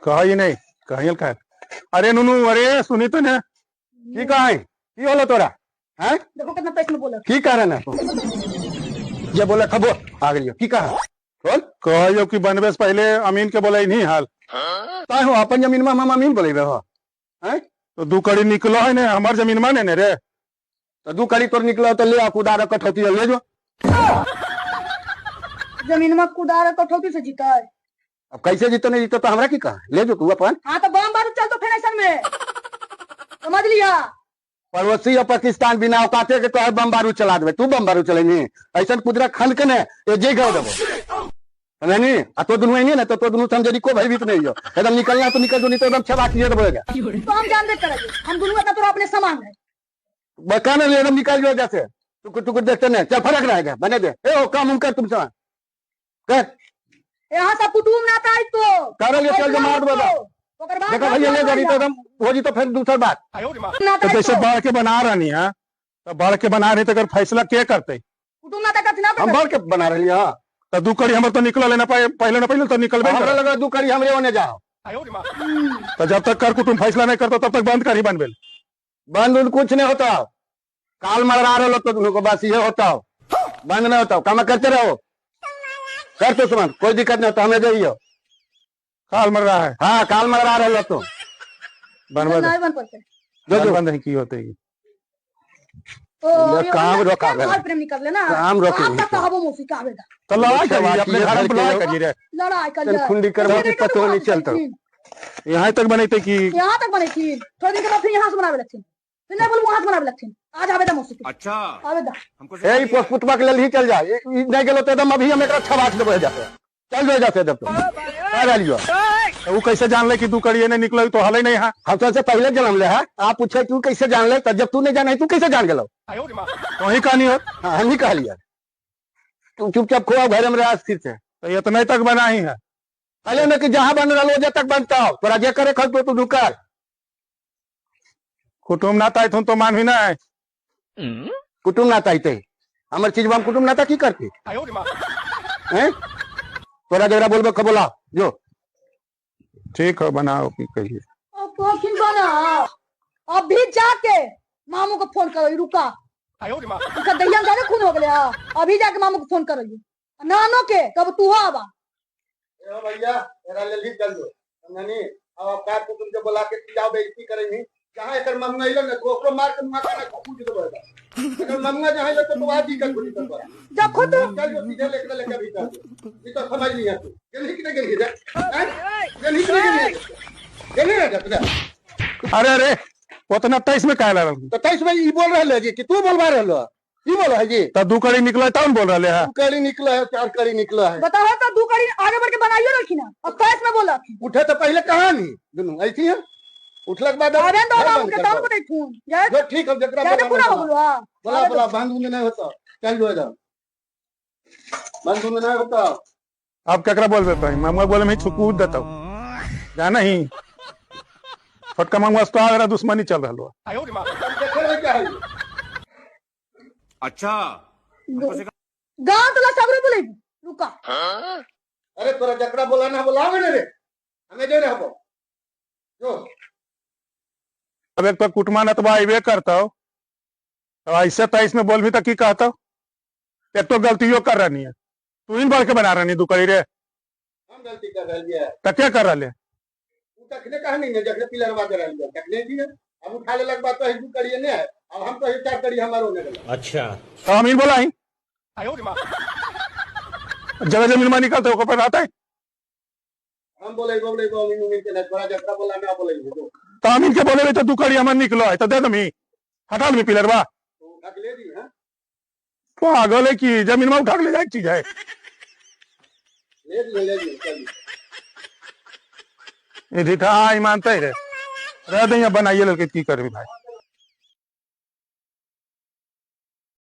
कही नहीं कही का अरे नुनू अरे सुनी तो ने की कहे की होलो तोरा हैं देखो कितना तेज में बोला। की कारण है ये बोला खबो आ गई की कहा बोल कहियो कि बनबे से पहले अमीन के बोले नहीं हाल ताई हो अपन जमीन में हम अमीन बोले हो हैं तो दू कड़ी निकलो है ने हमार जमीन में ने रे तो दू कड़ी तोर निकलो तो ले आ कुदार कठौती ले जो जमीन में कुदार कठौती से जीता है। अब कैसे जीतो नहीं जीतो तो हमरा की कहा ले जो तू अपन हाँ तो बम बारूद चल तो फिर ऐसा में समझ लिया। पड़ोसी और पाकिस्तान बिना औकाते के तो बम बारूद चला देवे तू बम बारूद चलेंगे ऐसा कुदरत खन के ने ये जे गाँव देवो नहीं आ तो दुनू नहीं ना तो दोनों समझी को भयभीत नहीं हो एकदम निकलना तो निकल दो नहीं तो एकदम छबा किए बोलेगा तो हम जानते करेंगे हम दोनों का तो अपने समान है बकाने ले एकदम निकल जाओ जैसे टुकुर टुकुर देखते नहीं चल फर्क रहेगा बने दे ए ओ काम उम कर तुम समान कर यहाँ सब कुटुम ना था तो कर ले चल के मार दो देखो भैया ले गाड़ी तो एकदम हो जी तो फिर दूसरी बात तो जैसे बढ़ के बना रही है तो बढ़ के बना रही तो अगर फैसला क्या करते कुटुम ना था हम बढ़ के बना रही है तो दू कड़ी हम तो निकल लेना पहले ना पहले तो निकलबे हमरा लगा दू कड़ी हमरे होने जाओ तो जब तक कर कुटुम फैसला नहीं करता तब तक बंद कर ही बनबे बंद कुछ नहीं होता काल मरा रहे तो दोनों को बस ये होता हो बंद नहीं होता काम करते रहो कर तो समान कोई दिक्कत नहीं होता हमें जाइयो काल मर रहा है हाँ काल मरा रहे तो बनवा नहीं बन पाते जो बंद नहीं की होते तो काम रोका घर प्रेम निकल लेना काम रोके आप तक हवा मौसी का आवेदा तो लड़ाई करिए अपने घर में लड़ाई करिए रे लड़ाई कर खुंडी करवा के पतो नहीं चलता यहाँ तक बने थे कि यहाँ तक बने थी थोड़ी दिन के बाद फिर यहाँ से बनावे लगथिन फिर नहीं बोल वहां से बनावे लगथिन आज आवेदा मौसी अच्छा आवेदा हमको ए पुष्पा के लिए ही चल जा नहीं गेलो तो एकदम अभी हम एक अच्छा बात देबे जाते चल जो जाते जब तो आ लियो तो वो कैसे जान ले कि तू कड़िए नहीं निकलो तो हाले नहीं है हम तो से पहले जन्म ले है आप पूछे तू कैसे जान ले तब जब तू नहीं जाने तू कैसे जान गेलो वही कहानी हो हम ही कह लिया तू चुपचाप खोआ घर में रह स्थिर से तो इतना तक बना ही है पहले न कि जहां बन रहा जब तक बनता हो तोरा जे करे खल तो ढुकर कुटुम नाता है तो मान भी ना है कुटुम नाता है हमारे चीज हम कुटुम नाता की करती हैं तोरा जरा बोलबे को बोला जो ठीक है बनाओ की कहिए अब बना अभी जाके मामू को फोन करो रुका उसका दहिया ज्यादा खून हो गया अभी जाके मामू को फोन करो नानो के कब तू आवा भैया मेरा ले चल दो ननी अब आप का तुम जो बुला के जाओ बेइज्जती करेंगी जहां एकर मम्मा इलो न तो ओकरो मार के माथा ना कूद दे बोला अगर मम्मा जहां इलो तो आज ही कर पूरी कर देखो तो चल जो सीधे लेके भीतर ये तो समझ नहीं आती गली की गली जा गली की गली गली अरे अरे उतना 23 में काहे लागल तो 23 में ई बोल रहले जी कि तू बोलबा रहलो की बोल है जी तो दू कड़ी निकला टाउन बोल रहे हैं दू कड़ी निकला है 4 कड़ी निकला है बताओ तो दू कड़ी आगे बढ़ के बनाइयो रखी ना अब 23 में बोला उठे तो पहले कहां नहीं दोनों ऐसी है उठला के बाद अरे दो मामू के टाउन को देखूं जो ठीक है जकरा ज्यादा पूरा हो बोलवा बोला बोला बांध नहीं होता चल जो जा बांध नहीं होता अब केकरा बोलबे भाई मामा बोले मैं छुकूद देता हूं जाना ही फटका मांगवा तो आगरा दुश्मनी चल रहा है अच्छा गांव तो सबरे बोले रुका अरे तोरा जकरा बोला ना बोलावे रे हमें जे रहबो जो अब एक तो कुटमान तो आइबे करता हो तो ऐसे 23 में बोल भी तो की कहता हो एक तो गलतियों कर रही है तू इन बढ़ के बना रही दुकड़ी रे हम गलती कर रही है तो क्या कर रहा है तखने कहा नहीं जखने पिलर बात रहा है तखने भी अब उठा ले लग बात तो हिंदू करिए ने अब हम तो 4 कड़ी हमारे होने लगा अच्छा तो हम इन बोला ही जगह जमीन में निकलते हो पर आता है हम बोले के ना थोड़ा जकरा बोला ना बोले तो हम इनके बोले तो दुकड़ी हमर निकलो है तो दे दमी हटा दमी पिलर बा तो उठा के ले दी हां पागल है कि जमीन में उठा के ले जाए चीज है ले चल ये दिखा ईमानते रे रह दे बनाइए लड़के की करबी भाई